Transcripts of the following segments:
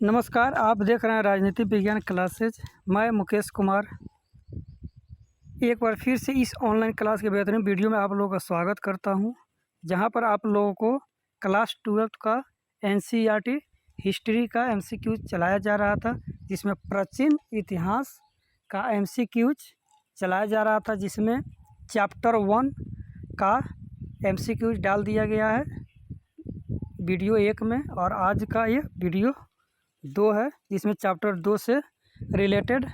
नमस्कार, आप देख रहे हैं राजनीति विज्ञान क्लासेज। मैं मुकेश कुमार एक बार फिर से इस ऑनलाइन क्लास के बेहतरीन वीडियो में आप लोगों का स्वागत करता हूं, जहां पर आप लोगों को क्लास 12th का एनसीईआरटी हिस्ट्री का एमसीक्यूज चलाया जा रहा था, जिसमें प्राचीन इतिहास का एमसीक्यूज चलाया जा रहा था, जिसमें चैप्टर 1 का एमसीक्यूज डाल दिया गया है वीडियो 1 में, और आज का ये वीडियो 2 है, जिसमें चैप्टर 2 से रिलेटेड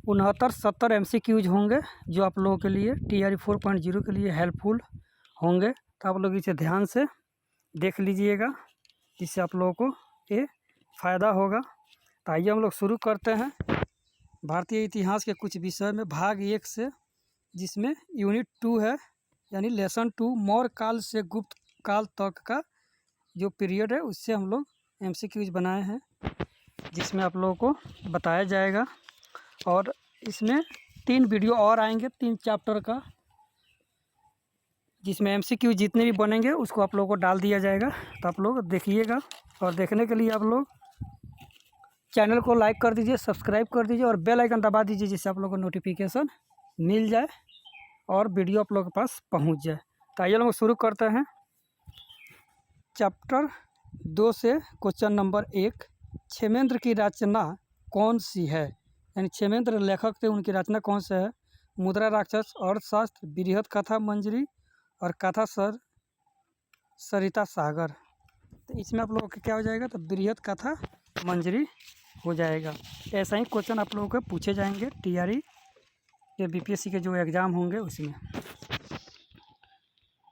69-70 एमसीक्यूज होंगे, जो आप लोगों के लिए TRE 4.0 के लिए हेल्पफुल होंगे। तो आप लोग इसे ध्यान से देख लीजिएगा, जिससे आप लोगों को ये फ़ायदा होगा। तो आइए हम लोग शुरू करते हैं भारतीय इतिहास के कुछ विषय में भाग 1 से, जिसमें यूनिट 2 है, यानी लेसन 2 मौर्य काल से गुप्त काल तक का जो पीरियड है उससे हम लोग एमसीक्यूज बनाए हैं, जिसमें आप लोगों को बताया जाएगा। और इसमें 3 वीडियो और आएंगे 3 चैप्टर का, जिसमें एमसीक्यू जितने भी बनेंगे उसको आप लोगों को डाल दिया जाएगा। तो आप लोग देखिएगा, और देखने के लिए आप लोग चैनल को लाइक कर दीजिए, सब्सक्राइब कर दीजिए और बेल आइकन दबा दीजिए, जिससे आप लोगों को नोटिफिकेशन मिल जाए और वीडियो आप लोगों के पास पहुंच जाए। तो आइए लोग शुरू करते हैं चैप्टर 2 से। क्वेश्चन नंबर 1, क्षेमेंद्र की रचना कौन सी है? यानी क्षेमेंद्र लेखक थे, उनकी रचना कौन सा है? मुद्रा राक्षस, अर्थशास्त्र, बृहद कथा मंजरी और कथा सरिता सागर। तो इसमें आप लोगों का क्या हो जाएगा? तो बृहद कथा मंजरी हो जाएगा। ऐसा ही क्वेश्चन आप लोगों को पूछे जाएंगे TRE के BPSC के जो एग्ज़ाम होंगे उसमें।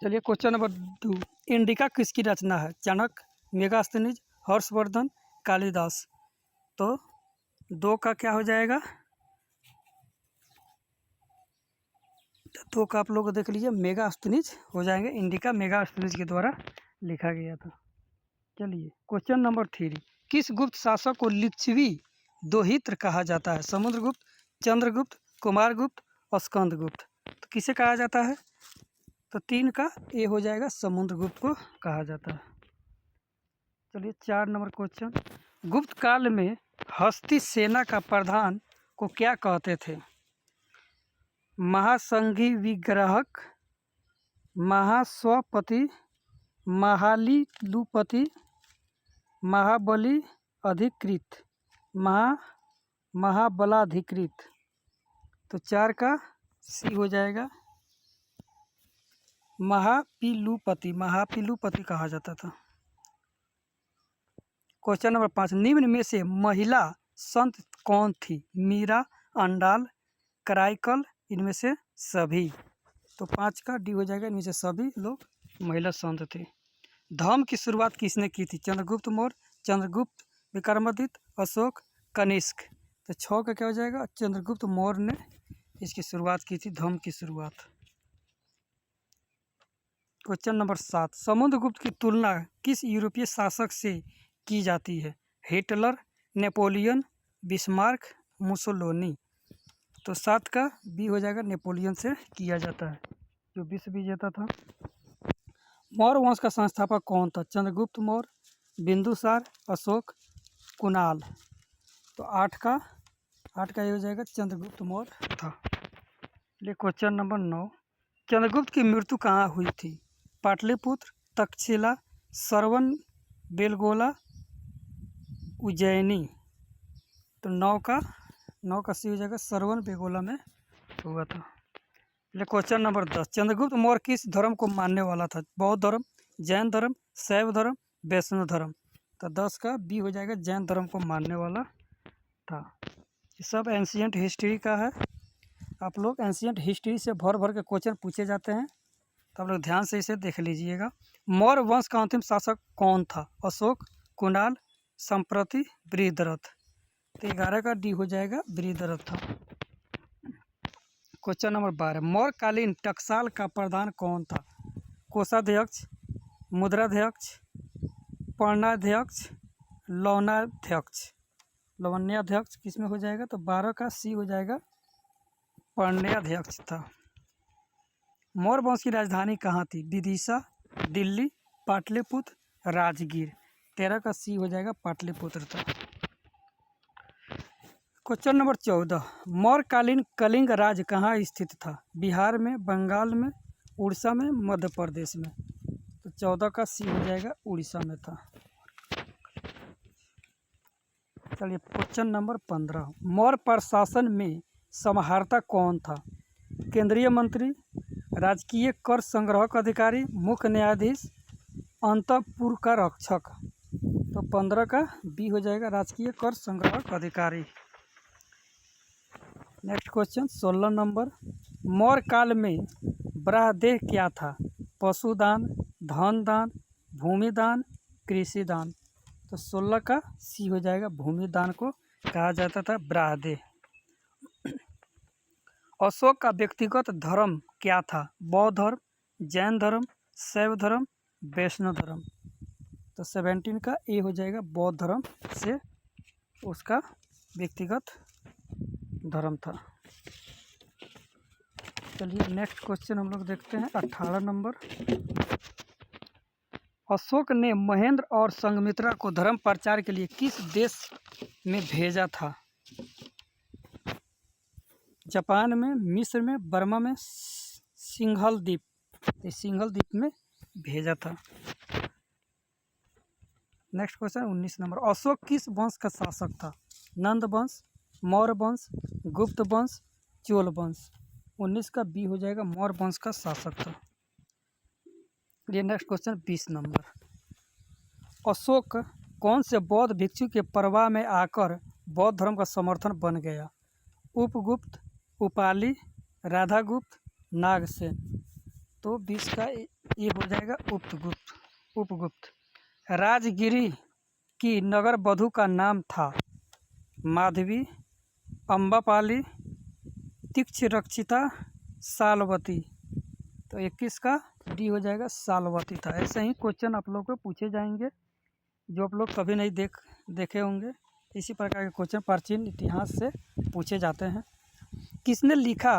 चलिए क्वेश्चन नंबर 2, इंडिका किसकी रचना है? चाणक्य, मेगास्थनीज, हर्षवर्धन, कालिदास। तो 2 का क्या हो जाएगा? 2 का आप लोग देख लीजिए, मेगास्थनीज हो जाएंगे। इंडिका मेगास्थनीज के द्वारा लिखा गया था। चलिए क्वेश्चन नंबर 3, किस गुप्त शासक को लिच्छवी दोहित्र कहा जाता है? समुद्रगुप्त, चंद्रगुप्त, कुमारगुप्त और स्कंदगुप्त। तो किसे कहा जाता है? तो 3 का ए हो जाएगा, समुद्रगुप्त को कहा जाता है। चलिए 4 नंबर क्वेश्चन, गुप्त काल में हस्ती सेना का प्रधान को क्या कहते थे? महासंघी विग्रहक, महाश्वपति, महालिलुपति, महाबली अधिकृत, महाबलाधिकृत। तो 4 का सी हो जाएगा, महापिलुपति। महापिलुपति कहा जाता था। क्वेश्चन नंबर 5, निम्न में से महिला संत कौन थी? मीरा, अंडाल, कराइकल, इनमें से सभी। तो 5 का डी हो जाएगा, इनमें से सभी लोग महिला संत थे। धर्म की शुरुआत किसने की थी? चंद्रगुप्त मौर्य, चंद्रगुप्त, विक्रमादित्य, अशोक, कनिष्क। तो 6 का क्या हो जाएगा? चंद्रगुप्त मौर्य ने इसकी शुरुआत की थी, धर्म की शुरुआत। क्वेश्चन नंबर 7, समुद्रगुप्त की तुलना किस यूरोपीय शासक से की जाती है? Hitler, Napoleon, Bismarck, Mussolini. तो 7 का बी हो जाएगा, नेपोलियन से किया जाता है, जो विश्व विजेता था। मौर्य वंश का संस्थापक कौन था? चंद्रगुप्त मौर्य, बिंदुसार, अशोक, कुणाल। तो 8 का ये हो जाएगा, चंद्रगुप्त मौर्य था। चलिए क्वेश्चन नंबर 9, चंद्रगुप्त की मृत्यु कहाँ हुई थी? पाटलिपुत्र, तक्षशिला, सरवन बेलगोला, उज्जैनी। तो 9 का सी हो जाएगा, सरवन बेलगोला में हुआ था। चलिए क्वेश्चन नंबर 10, चंद्रगुप्त मौर्य किस धर्म को मानने वाला था? बौद्ध धर्म, जैन धर्म, शैव धर्म, वैष्णव धर्म। तो 10 का बी हो जाएगा, जैन धर्म को मानने वाला था। ये सब एंशिएंट हिस्ट्री का है। आप लोग एंशिएंट हिस्ट्री से भर भर के क्वेश्चन पूछे जाते हैं, तो आप लोग ध्यान से इसे देख लीजिएगा। मौर्य वंश का अंतिम शासक कौन था? अशोक, कुणाल, संप्रति, बृहद्रथ। तो 11 का डी हो जाएगा, बृहद्रथ था। क्वेश्चन नंबर 12, मौर्यकालीन टकसाल का प्रधान कौन था? कोषाध्यक्ष, मुद्राध्यक्ष, पर्णाध्यक्ष, लवण्याध्यक्ष किस में हो जाएगा? तो 12 का सी हो जाएगा, पर्णाध्यक्ष था। मौर्य वंश की राजधानी कहाँ थी? विदिशा, दिल्ली, पाटलिपुत्र, राजगीर। 13 का सी हो जाएगा पाटलिपुत्र था। क्वेश्चन नंबर 14, मौर्यकालीन कलिंग राज्य कहाँ स्थित था? बिहार में, बंगाल में, उड़ीसा में, मध्य प्रदेश में। तो 14 का सी हो जाएगा उड़ीसा में था। चलिए क्वेश्चन नंबर 15, मौर्य प्रशासन में समाहर्ता कौन था? केंद्रीय मंत्री, राजकीय कर संग्रहक अधिकारी, मुख्य न्यायाधीश, अंतःपुर का रक्षक। तो 15 का बी हो जाएगा राजकीय कर संग्रहक अधिकारी। नेक्स्ट क्वेश्चन 16 नंबर, मौर्य काल में ब्राह्मदेह क्या था? पशुदान, धन दान, भूमि दान, कृषि दान। तो 16 का सी हो जाएगा भूमि दान को कहा जाता था ब्राह्मदेह। अशोक का व्यक्तिगत धर्म क्या था? बौद्ध धर्म, जैन धर्म, शैव धर्म, वैष्णव धर्म। तो 17 का ए हो जाएगा बौद्ध धर्म से उसका व्यक्तिगत धर्म था। चलिए नेक्स्ट क्वेश्चन हम लोग देखते हैं 18 नंबर, अशोक ने महेंद्र और संघमित्रा को धर्म प्रचार के लिए किस देश में भेजा था? जापान में, मिस्र में, बर्मा में, सिंघल द्वीप। सिंघल द्वीप में भेजा था। नेक्स्ट क्वेश्चन 19 नंबर, अशोक किस वंश का शासक था? नंद वंश, मौर्य वंश, गुप्त वंश, चोल वंश। 19 का बी हो जाएगा मौर्य वंश का शासक था। ये नेक्स्ट क्वेश्चन 20 नंबर, अशोक कौन से बौद्ध भिक्षु के प्रभाव में आकर बौद्ध धर्म का समर्थन बन गया? उपगुप्त, उपाली, राधागुप्त, नागसेन। तो 20 का ये हो जाएगा उपगुप्त। राजगिरी की नगर वधु का नाम था? माधवी, अम्बापाली, तीक्षरक्षिता, सालवती। तो 21 का डी हो जाएगा सालवती था। ऐसे ही क्वेश्चन आप लोग को पूछे जाएंगे जो आप लोग कभी नहीं देखे होंगे। इसी प्रकार के क्वेश्चन प्राचीन इतिहास से पूछे जाते हैं। किसने लिखा,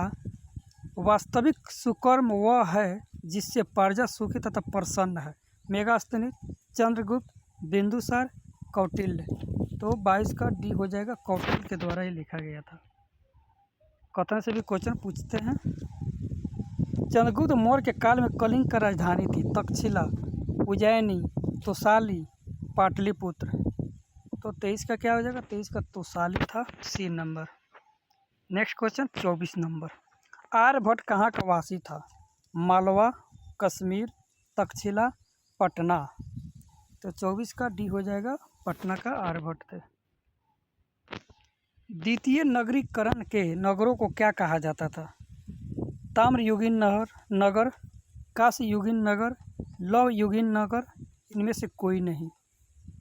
वास्तविक सुकर्म वह है जिससे प्रजा सुखी तथा प्रसन्न है? मेगास्थनीज, चंद्रगुप्त, बिंदुसार, कौटिल्य। तो 22 का डी हो जाएगा कौटिल्य के द्वारा ही लिखा गया था। कथन से भी क्वेश्चन पूछते हैं। चंद्रगुप्त मौर्य के काल में कलिंग का राजधानी थी तक्षशिला, उज्जैनी, तोसाली, पाटलिपुत्र। तो 23 का क्या हो जाएगा? 23 का तोसाली था, C number. Next question 24 number, Aryabhata कहाँ का वासी था? मालवा, कश्मीर, तक्षशिला, पटना। तो 24 का डी हो जाएगा पटना का आर्यभट्ट थे। द्वितीय नगरीकरण के नगरों को क्या कहा जाता था? ताम्रयुगीन नगर, कांस्ययुगीन नगर, लौहयुगीन नगर, इनमें से कोई नहीं।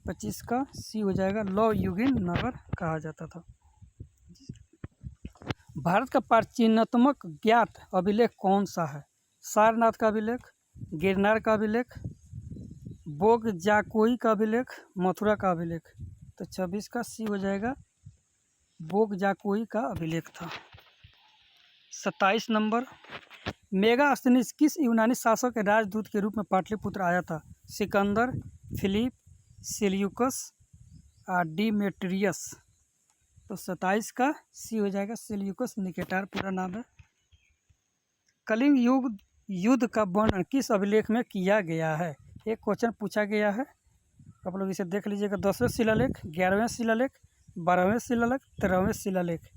25 का सी हो जाएगा लौहयुगीन नगर कहा जाता था। भारत का प्राचीनतम ज्ञात अभिलेख कौन सा है? सारनाथ का अभिलेख, गिरनार का अभिलेख, बोगजाकोई का अभिलेख, मथुरा का अभिलेख। तो 26 का सी हो जाएगा बोगजाकोई का अभिलेख था। 27 नंबर, मेगास्थनीज किस यूनानी शासक के राजदूत के रूप में पाटलिपुत्र आया था? Sikandar, Philip, Seleucus, Demetrius. तो 27 का सी हो जाएगा सेल्यूकस निकेटर पूरा नाम है। कलिंग युद्ध का वर्णन किस अभिलेख में किया गया है? एक क्वेश्चन पूछा गया है, आप लोग इसे देख लीजिएगा। 10वें शिलालेख, 11वें शिलालेख, 12वें शिलालेख, 13वें शिलालेख।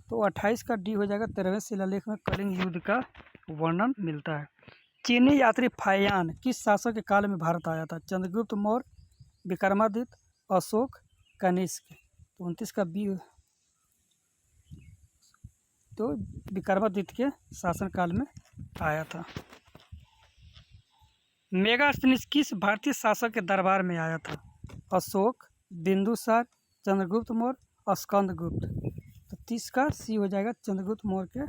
तो 28 का डी हो जाएगा 13वें शिलालेख में कलिंग युद्ध का वर्णन मिलता है। चीनी यात्री फाहियान किस शासक के काल में भारत आया था? चंद्रगुप्त मौर्य, विक्रमादित्य, अशोक, कनिष्क। तो 29 का बी तो विक्रमादित्य के शासनकाल में आया था। मेगास्थनीज किस भारतीय शासक के दरबार में आया था? अशोक, बिंदुसार, चंद्रगुप्त मौर्य, स्कंदगुप्त। तो 30 का सी हो जाएगा चंद्रगुप्त मौर्य के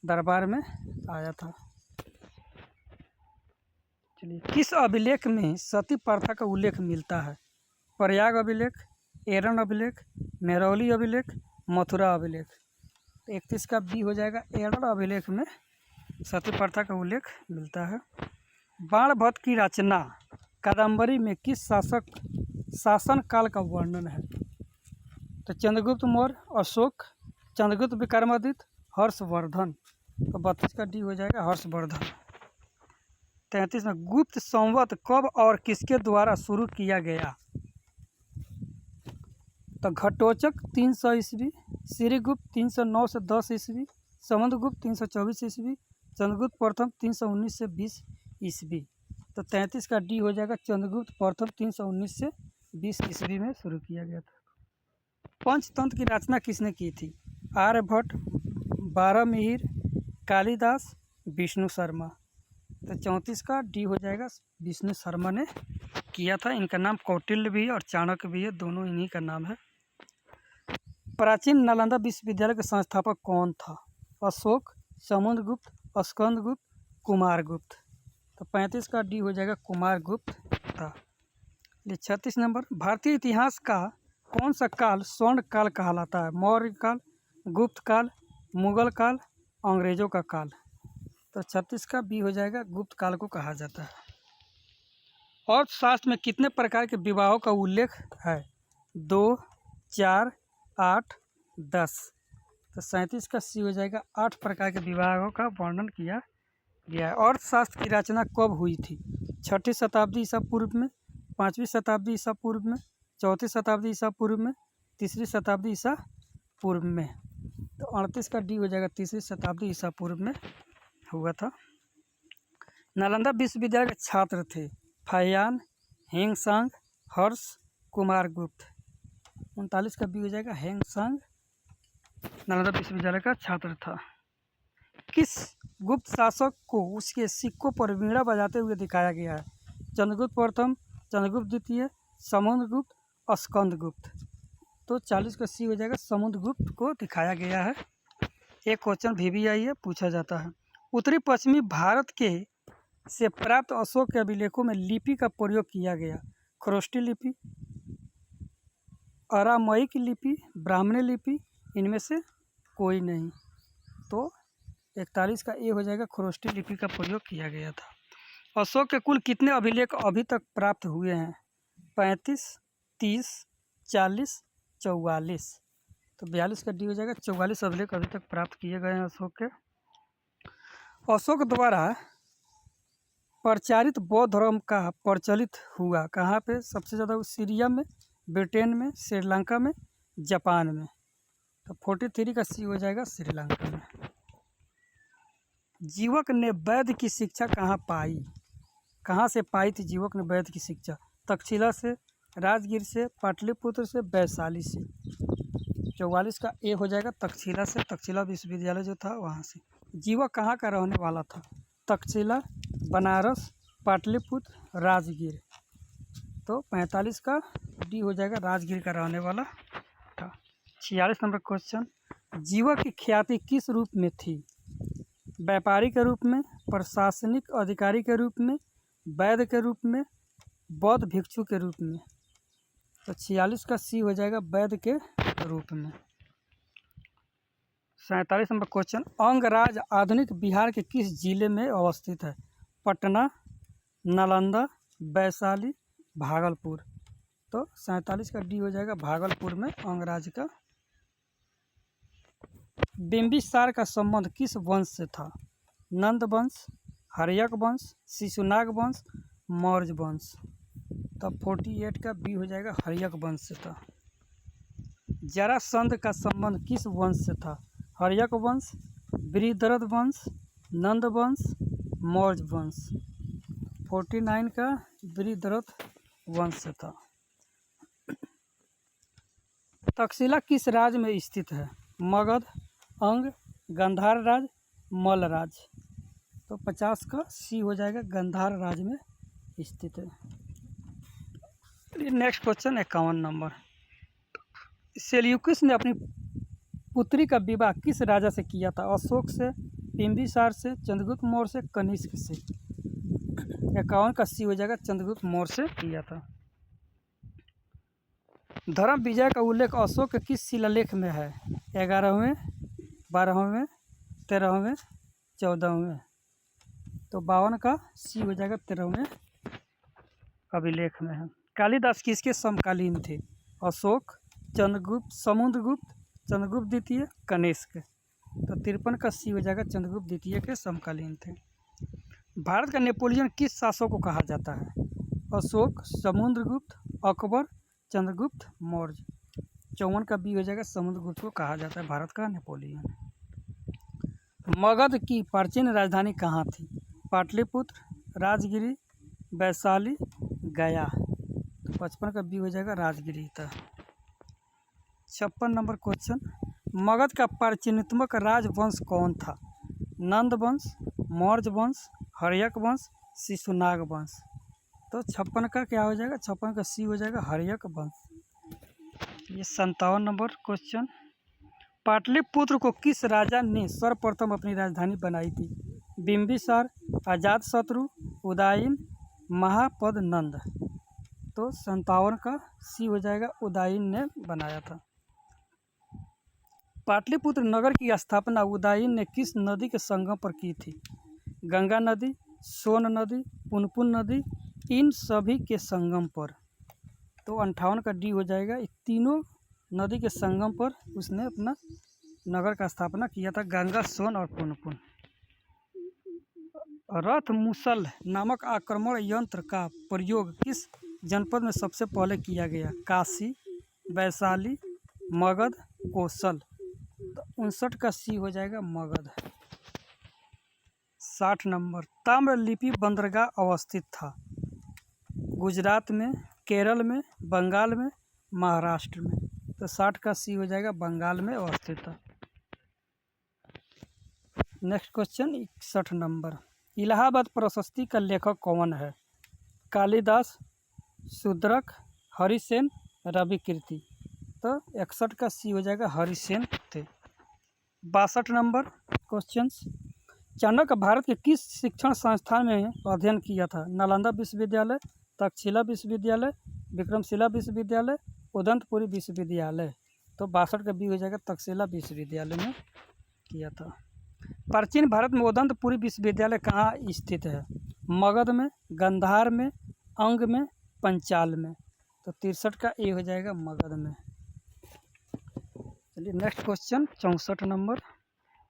दरबार में आया था। चलिए, किस अभिलेख में सती प्रथा का उल्लेख मिलता है? प्रयाग अभिलेख, एरन अभिलेख, मेहरौली अभिलेख, मथुरा अभिलेख। तो 31 का बी हो जाएगा एरन अभिलेख में सती प्रथा का उल्लेख मिलता है। बाणभट्ट की रचना कादम्बरी में किस शासन काल का वर्णन है? तो चंद्रगुप्त मौर्य, अशोक, चंद्रगुप्त विक्रमादित्य, हर्षवर्धन। तो 32 का डी हो जाएगा हर्षवर्धन। 33 में गुप्त संवत कब और किसके द्वारा शुरू किया गया? तो घटोचक 300 ईस्वी, श्रीगुप्त 309 से 10 ईस्वी, समुद्रगुप्त 324 ईस्वी, चंद्रगुप्त प्रथम 319 से 20 ईस्वी। तो 33 का डी हो जाएगा चंद्रगुप्त प्रथम 319 से 20 ईस्वी में शुरू किया गया था। पंचतंत्र की रचना किसने की थी? आर्यभट्ट, बारहमिहिर, कालिदास, विष्णु शर्मा। तो 34 का डी हो जाएगा विष्णु शर्मा ने किया था। इनका नाम कौटिल्य भी है और चाणक्य भी है, दोनों इन्हीं का नाम है। प्राचीन नालंदा विश्वविद्यालय के संस्थापक कौन था? अशोक, समुद्रगुप्त, स्कंदगुप्त, कुमारगुप्त। तो 35 का डी हो जाएगा कुमारगुप्त था। 36 नंबर, भारतीय इतिहास का कौन सा काल स्वर्ण काल कहलाता है? मौर्य काल, गुप्त काल, मुगल काल, अंग्रेजों का काल। तो 36 का बी हो जाएगा गुप्त काल को कहा जाता है। अर्थशास्त्र में कितने प्रकार के विवाहों का उल्लेख है? 2, 4, 8, 10। तो 37 का सी हो जाएगा 8 प्रकार के विवाहों का वर्णन किया गया है। अर्थशास्त्र की रचना कब हुई थी? 6वीं शताब्दी ईसा पूर्व में, 5वीं शताब्दी ईसा पूर्व में, 4वीं शताब्दी ईसा पूर्व में, 3री शताब्दी ईसा पूर्व में। तो 38 का डी हो जाएगा 3री शताब्दी ईसा पूर्व में हुआ था। नालंदा विश्वविद्यालय के छात्र थे फाहियान, हेंगसांग, हर्ष, कुमारगुप्त। 39 का बी हो जाएगा हेंगसांग नालंदा विश्वविद्यालय का छात्र था। किस गुप्त शासक को उसके सिक्कों पर वीणा बजाते हुए दिखाया गया है? चंद्रगुप्त प्रथम, चंद्रगुप्त द्वितीय, समुद्रगुप्त, स्कंदगुप्त। तो 40 का सी हो जाएगा समुद्रगुप्त को दिखाया गया है। एक क्वेश्चन VVI है, पूछा जाता है। उत्तरी पश्चिमी भारत के से प्राप्त अशोक के अभिलेखों में लिपि का प्रयोग किया गया? खरोष्टी लिपि, अरामयिक लिपि, ब्राह्मणी लिपि, इनमें से कोई नहीं। तो 41 का ए हो जाएगा खरोष्टी लिपि का प्रयोग किया गया था। अशोक के कुल कितने अभिलेख अभी तक प्राप्त हुए हैं? 35, 30, 40, 44। तो 42 का डी हो जाएगा 44 अभिलेख अभी तक प्राप्त किए गए हैं अशोक के। अशोक द्वारा प्रचारित बौद्ध धर्म का प्रचलित हुआ कहाँ पे? सबसे ज़्यादा सीरिया में, ब्रिटेन में, श्रीलंका में, जापान में। तो 43 का सी हो जाएगा श्रीलंका में। जीवक ने वैद्य की शिक्षा कहाँ पाई? कहाँ से पाई थी जीवक ने वैद्य की शिक्षा? तक्षशिला से, राजगीर से, पाटलिपुत्र से, वैशाली से। 44 का ए हो जाएगा तक्षशिला से, तक्षशिला विश्वविद्यालय जो था वहाँ से। जीवक कहाँ का रहने वाला था? तक्षशिला, बनारस, पाटलिपुत्र, राजगीर। तो 45 का डी हो जाएगा राजगीर का रहने वाला था। 46 नंबर क्वेश्चन, जीवक की ख्याति किस रूप में थी? व्यापारी के रूप में, प्रशासनिक अधिकारी के रूप में, वैद्य के रूप में, बौद्ध भिक्षु के रूप में। तो 46 का सी हो जाएगा वैद्य के रूप में। 47 नंबर क्वेश्चन, अंगराज आधुनिक बिहार के किस जिले में अवस्थित है? पटना, नालंदा, वैशाली, भागलपुर। तो 47 का डी हो जाएगा भागलपुर में अंगराज का। बिंबिसार का संबंध किस वंश से था? नंद वंश, हर्यक वंश, शिशुनाग वंश, मौर्य वंश। तब 48 का बी हो जाएगा हर्यक वंश से था। जरासंध का संबंध किस वंश से था? हर्यक वंश, बृहद्रथ वंश, नंद वंश, मौर्य वंश। 49 का बृहद्रथ वंश से था। तक्षशिला किस राज्य में स्थित है? मगध, अंग, गांधार राज, मल्ल राज। तो 50 का सी हो जाएगा गांधार राज्य में स्थित है। नेक्स्ट क्वेश्चन 51 नंबर, सेल्यूकस ने अपनी पुत्री का विवाह किस राजा से किया था? अशोक से, बिंबिसार से, चंद्रगुप्त मौर्य से, कनिष्क से। 51 का सी हो जाएगा चंद्रगुप्त मौर्य से किया था। धर्म विजय का उल्लेख अशोक के किस शिलालेख में है? 11वें, 12वें, 13वें, 14वें। तो 52 का सी हो जाएगा 13वें अभिलेख में है। कालिदास किसके समकालीन थे? अशोक, चंद्रगुप्त, समुद्रगुप्त, चंद्रगुप्त द्वितीय, कनिष्क। तो 53 का सी हो जाएगा, चंद्रगुप्त द्वितीय के समकालीन थे। भारत का नेपोलियन किस शासक को कहा जाता है? अशोक, समुद्रगुप्त, अकबर, चंद्रगुप्त मौर्य। 54 का बी हो जाएगा, समुद्रगुप्त को कहा जाता है भारत का नेपोलियन। मगध की प्राचीन राजधानी कहाँ थी? पाटलिपुत्र, राजगिरी, वैशाली, गया। तो 55 का बी हो जाएगा, राजगिरी था। 56 नंबर क्वेश्चन, मगध का प्राचीनतम राजवंश कौन था? नंद वंश, मौर्य वंश, हर्यक वंश, शिशुनाग वंश। तो 56 का क्या हो जाएगा? 56 का सी हो जाएगा, हर्यक वंश। ये 57 नंबर क्वेश्चन, पाटलिपुत्र को किस राजा ने सर्वप्रथम अपनी राजधानी बनाई थी? बिंबिसार, अजातशत्रु, उदयन, महापद नंद। तो 57 का सी हो जाएगा, उदयन ने बनाया था। पाटलिपुत्र नगर की स्थापना उदयन ने किस नदी के संगम पर की थी? गंगा नदी, सोन नदी, पुनपुन नदी, इन सभी के संगम पर। तो 58 का डी हो जाएगा, तीनों नदी के संगम पर उसने अपना नगर का स्थापना किया था, गंगा, सोन और पुनपुन। रथ मुसल नामक आक्रमण यंत्र का प्रयोग किस जनपद में सबसे पहले किया गया? काशी, वैशाली, मगध, कौशल। तो 59 का सी हो जाएगा, मगध। 60 नंबर, ताम्रलिपि बंदरगाह अवस्थित था? गुजरात में, केरल में, बंगाल में, महाराष्ट्र में। तो 60 का सी हो जाएगा, बंगाल में अवस्थित था। नेक्स्ट क्वेश्चन 61 नंबर, इलाहाबाद प्रशस्ति का लेखक कौन है? कालिदास, शूद्रक, हरिसेन, रविकीर्ति। तो 61 का सी हो जाएगा, हरिसेन थे। 62 नंबर क्वेश्चन, चाणक्य भारत के किस शिक्षण संस्थान में अध्ययन किया था? नालंदा विश्वविद्यालय, तक्षशिला विश्वविद्यालय, विक्रमशिला विश्वविद्यालय, उदंतपुरी विश्वविद्यालय। तो 62 का बी हो जाएगा, तक्षशिला विश्वविद्यालय में किया था। प्राचीन भारत में उदंतपुरी विश्वविद्यालय कहाँ स्थित है? मगध में, गंधार में, अंग में, पंचाल में। तो 63 का ए हो जाएगा, मगध में। चलिए नेक्स्ट क्वेश्चन 64 नंबर,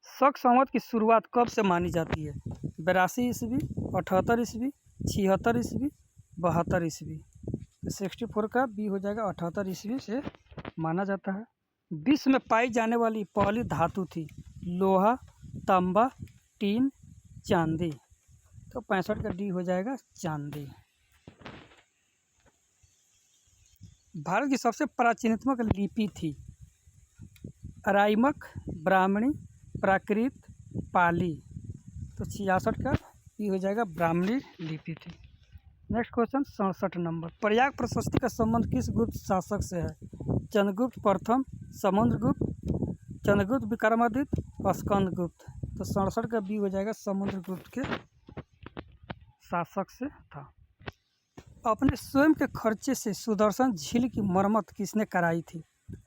शक संवत की शुरुआत कब से मानी जाती है? 82 ईस्वी, 78 ईस्वी, 76 ईस्वी, 72 ईस्वी। तो 64 का बी हो जाएगा, 78 ईस्वी से माना जाता है। विश्व में पाई जाने वाली पहली धातु थी? लोहा, तांबा, टीन, चांदी। तो 65 का डी हो जाएगा, चांदी। भारत की सबसे प्राचीनतम लिपि थी? अराइमक, ब्राह्मणी, प्राकृत, पाली। तो 66 का बी हो जाएगा, ब्राह्मणी लिपि थी। नेक्स्ट क्वेश्चन 67 नंबर, प्रयाग प्रशस्ति का संबंध किस गुप्त शासक से है? चंद्रगुप्त प्रथम, समुद्रगुप्त, चंद्रगुप्त विक्रमादित्य, स्कंदगुप्त। तो 67 का बी हो जाएगा, समुद्रगुप्त के शासक से था। अपने स्वयं के खर्चे से सुदर्शन झील की मरम्मत किसने कराई थी?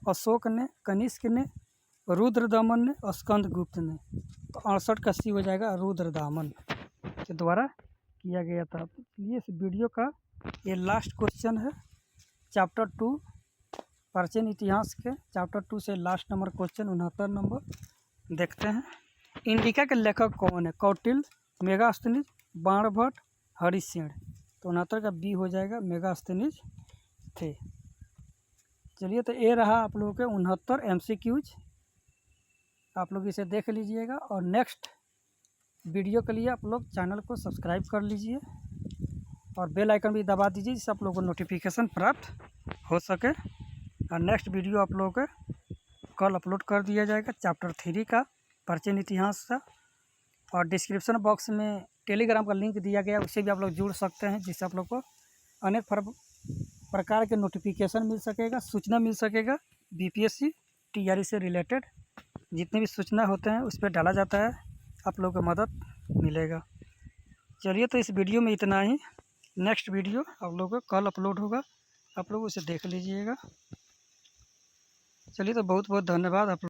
अशोक ने, कनिष्क ने, रुद्रदमन ने, स्कंदगुप्त ने। तो 68 का सी हो जाएगा, रुद्रदमन के द्वारा किया गया था। चलिए इस वीडियो का ये लास्ट क्वेश्चन है, चैप्टर 2 प्राचीन इतिहास के चैप्टर 2 से लास्ट नंबर क्वेश्चन 69 नंबर देखते हैं। इंडिका के लेखक कौन है? कौटिल्य, मेगास्थनीज, बाणभट्ट, हरिसेन। तो 69 का बी हो जाएगा, मेगास्थनीज थे। चलिए तो ये रहा आप लोगों के 69 MCQs, आप लोग इसे देख लीजिएगा और नेक्स्ट वीडियो के लिए आप लोग चैनल को सब्सक्राइब कर लीजिए और बेल आइकन भी दबा दीजिए जिससे आप लोगों को नोटिफिकेशन प्राप्त हो सके। और नेक्स्ट वीडियो आप लोगों को कल अपलोड कर दिया जाएगा चैप्टर 3 का प्राचीन इतिहास का। और डिस्क्रिप्शन बॉक्स में टेलीग्राम का लिंक दिया गया, उससे भी आप लोग जुड़ सकते हैं, जिससे आप लोग को अनेक प्रकार के नोटिफिकेशन मिल सकेगा, सूचना मिल सकेगा। BPSC TRE से रिलेटेड जितने भी सूचना होते हैं उस पर डाला जाता है, आप लोगों को मदद मिलेगा। चलिए तो इस वीडियो में इतना ही, नेक्स्ट वीडियो आप लोगों को कल अपलोड होगा, आप लोग उसे देख लीजिएगा। चलिए तो बहुत बहुत धन्यवाद आप